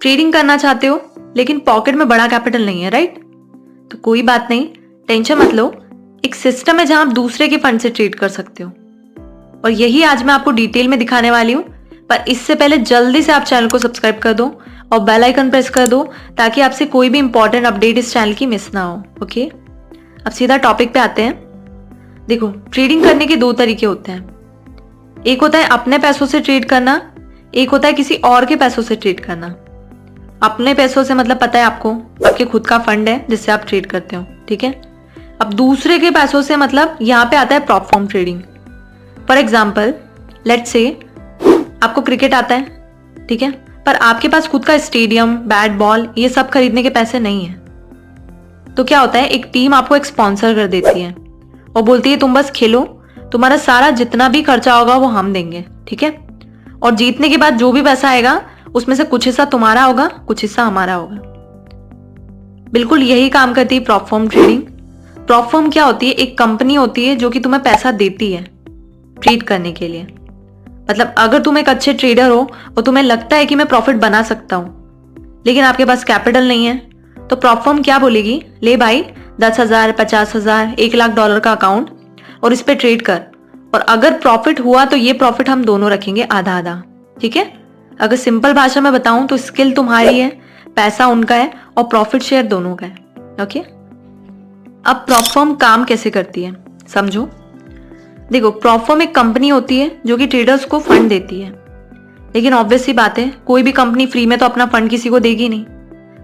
Trading करना चाहते हो लेकिन पॉकेट में बड़ा कैपिटल नहीं है, राइट? तो कोई बात नहीं, टेंशन मत लो। एक सिस्टम है जहां आप दूसरे के फंड से ट्रेड कर सकते हो, और यही आज मैं आपको डिटेल में दिखाने वाली हूं। पर इससे पहले जल्दी से आप चैनल को सब्सक्राइब कर दो और बेल आइकन प्रेस कर दो ताकि आपसे कोई भी इंपॉर्टेंट अपडेट इस चैनल की मिस ना हो। ओके, अब सीधा टॉपिक पे आते हैं। देखो, ट्रेडिंग करने के दो तरीके होते हैं। एक होता है अपने पैसों से ट्रेड करना, एक होता है किसी और के पैसों से ट्रेड करना। अपने पैसों से मतलब पता है आपको, आपके खुद का फंड है जिससे आप ट्रेड करते हो, ठीक है। अब दूसरे के पैसों से मतलब यहाँ पे आता है prop form trading. For example, let's say आपको क्रिकेट आता है, ठीक है, पर आपके पास खुद का स्टेडियम, बैट बॉल ये सब खरीदने के पैसे नहीं है। तो क्या होता है, एक टीम आपको एक स्पॉन्सर कर देती है और बोलती है तुम बस खेलो, तुम्हारा सारा जितना भी खर्चा होगा वो हम देंगे, ठीक है। और जीतने के बाद जो भी पैसा आएगा उसमें से कुछ हिस्सा तुम्हारा होगा, कुछ हिस्सा हमारा होगा। बिल्कुल यही काम करती है prop form trading. Prop form क्या होती है, एक कंपनी होती है जो कि तुम्हें पैसा देती है ट्रेड करने के लिए। मतलब अगर तुम एक अच्छे ट्रेडर हो और तुम्हें लगता है कि मैं प्रॉफिट बना सकता हूं, लेकिन आपके पास कैपिटल नहीं है, तो प्रॉप फॉर्म क्या बोलेगी, ले भाई 10,000, 50,000, $1,00,000 का अकाउंट और इस पे ट्रेड कर, और अगर प्रॉफिट हुआ तो ये प्रॉफिट हम दोनों रखेंगे आधा आधा, ठीक है। अगर सिंपल भाषा में बताऊं तो स्किल तुम्हारी है, पैसा उनका है और प्रॉफिट शेयर दोनों का है। ओके, अब प्रॉप फॉर्म काम कैसे करती है समझो। देखो, प्रॉप फॉर्म एक कंपनी होती है जो कि ट्रेडर्स को फंड देती है, लेकिन ऑब्वियस सी बात है कोई भी कंपनी फ्री में तो अपना फंड किसी को देगी नहीं।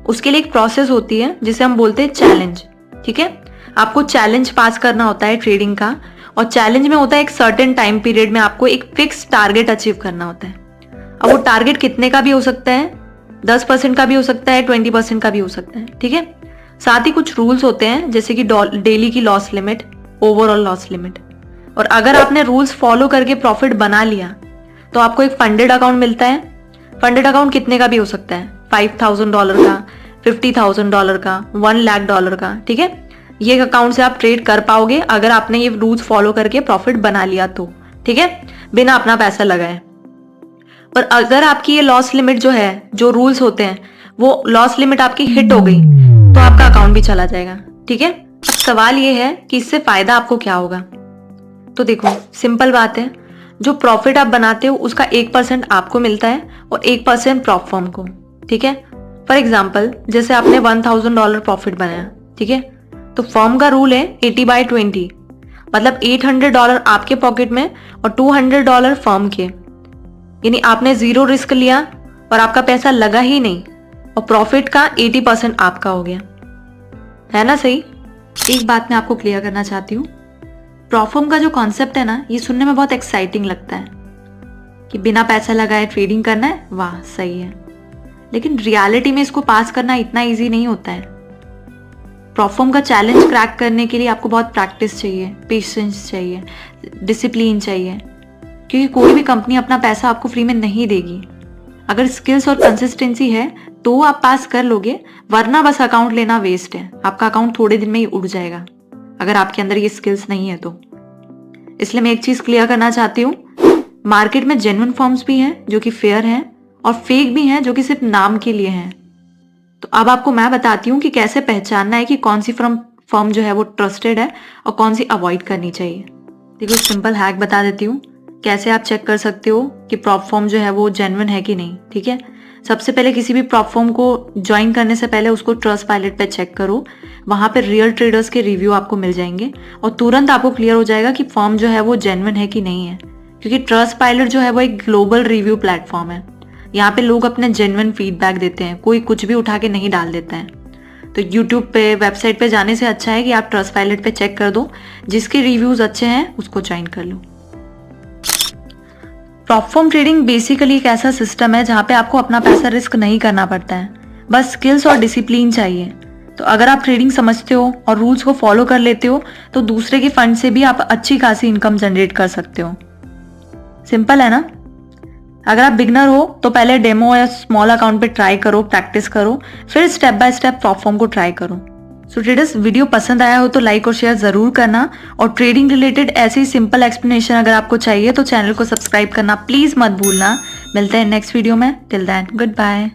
उसके लिए एक प्रोसेस होती है जिसे हम बोलते हैं चैलेंज, ठीक है। आपको चैलेंज पास करना होता है ट्रेडिंग का, और चैलेंज में होता है एक सर्टेन टाइम पीरियड में आपको एक फिक्स टारगेट अचीव करना होता है। अब वो टारगेट कितने का भी हो सकता है, 10% का भी हो सकता है, 20% का भी हो सकता है, ठीक है। साथ ही कुछ रूल्स होते हैं जैसे कि डेली की loss limit, overall loss limit. और अगर आपने रूल्स फॉलो करके प्रॉफिट बना लिया तो आपको एक फंडेड अकाउंट मिलता है। फंडेड अकाउंट कितने का भी हो सकता है, $5,000 का, $50,000 का, $1,00,000 का, ठीक है। ये अकाउंट से आप ट्रेड कर पाओगे अगर आपने ये रूल्स फॉलो करके प्रॉफिट बना लिया तो, ठीक है, बिना अपना पैसा लगाए। पर अगर आपकी ये लॉस लिमिट जो है, जो रूल्स होते हैं, वो लॉस लिमिट आपकी हिट हो गई तो आपका अकाउंट भी चला जाएगा, ठीक है। अब सवाल ये है कि इससे फायदा आपको क्या होगा। तो देखो, सिंपल बात है, जो प्रॉफिट आप बनाते हो उसका 1% आपको मिलता है और 1% प्रॉप फॉर्म को, ठीक है। फॉर एग्जाम्पल, जैसे आपने $1,000 प्रॉफिट बनाया, ठीक है, तो फर्म का रूल है 80/20, मतलब $800 आपके पॉकेट में और $200 फर्म के। यानी आपने 0 रिस्क लिया और आपका पैसा लगा ही नहीं, और प्रॉफिट का 80% आपका हो गया, है ना सही। एक बात मैं आपको क्लियर करना चाहती हूँ, प्रॉप फॉर्म का जो कॉन्सेप्ट है ना, ये सुनने में बहुत एक्साइटिंग लगता है कि बिना पैसा लगाए ट्रेडिंग करना है, वाह सही है। लेकिन रियलिटी में इसको पास करना इतना इजी नहीं होता है। प्रॉप फॉर्म का चैलेंज क्रैक करने के लिए आपको बहुत प्रैक्टिस चाहिए, पेशेंस चाहिए, डिसिप्लिन चाहिए, क्योंकि कोई भी कंपनी अपना पैसा आपको फ्री में नहीं देगी। अगर स्किल्स और कंसिस्टेंसी है तो आप पास कर लोगे, वरना बस अकाउंट लेना वेस्ट है। आपका अकाउंट थोड़े दिन में ही उड़ जाएगा अगर आपके अंदर ये स्किल्स नहीं है तो। इसलिए मैं एक चीज क्लियर करना चाहती हूँ, मार्केट में जेन्युइन फर्म्स भी हैं जो कि फेयर हैं, और फेक भी हैं जो कि सिर्फ नाम के लिए हैं। तो अब आपको मैं बताती हूँ कि कैसे पहचानना है कि कौन सी फर्म जो है वो ट्रस्टेड है और कौन सी अवॉइड करनी चाहिए। देखो, सिंपल हैक बता देती हूँ कैसे आप चेक कर सकते हो कि प्रॉप फॉर्म जो है वो जेन्युइन है कि नहीं, ठीक है। सबसे पहले किसी भी प्रॉप फॉर्म को ज्वाइन करने से पहले उसको ट्रस्टपाइलट पे चेक करो, वहां पे रियल ट्रेडर्स के रिव्यू आपको मिल जाएंगे और तुरंत आपको क्लियर हो जाएगा कि फॉर्म जो है वो जेन्युइन है कि नहीं है। क्योंकि ट्रस्टपाइलट जो है वो एक ग्लोबल रिव्यू प्लेटफॉर्म है, यहाँ पे लोग अपने जेन्युइन फीडबैक देते हैं, कोई कुछ भी उठा के नहीं डाल देता है। तो यूट्यूब पे, वेबसाइट पे जाने से अच्छा है कि आप ट्रस्टपाइलट पे चेक कर दो, जिसके रिव्यूज अच्छे हैं उसको ज्वाइन कर लो। प्रॉप फॉर्म ट्रेडिंग बेसिकली एक ऐसा सिस्टम है जहां पे आपको अपना पैसा रिस्क नहीं करना पड़ता है, बस स्किल्स और डिसिप्लिन चाहिए। तो अगर आप ट्रेडिंग समझते हो और रूल्स को फॉलो कर लेते हो तो दूसरे के फंड से भी आप अच्छी खासी इनकम जनरेट कर सकते हो। सिंपल है ना। अगर आप बिगनर हो तो पहले डेमो या स्मॉल अकाउंट पे ट्राई करो, प्रैक्टिस करो, फिर step by step prop form को ट्राई करो। सो ट्रेडर्स, वीडियो पसंद आया हो तो लाइक और शेयर जरूर करना, और ट्रेडिंग रिलेटेड ऐसी सिंपल एक्सप्लेनेशन अगर आपको चाहिए तो चैनल को सब्सक्राइब करना प्लीज मत भूलना। मिलते हैं नेक्स्ट वीडियो में, टिल देन गुड बाय।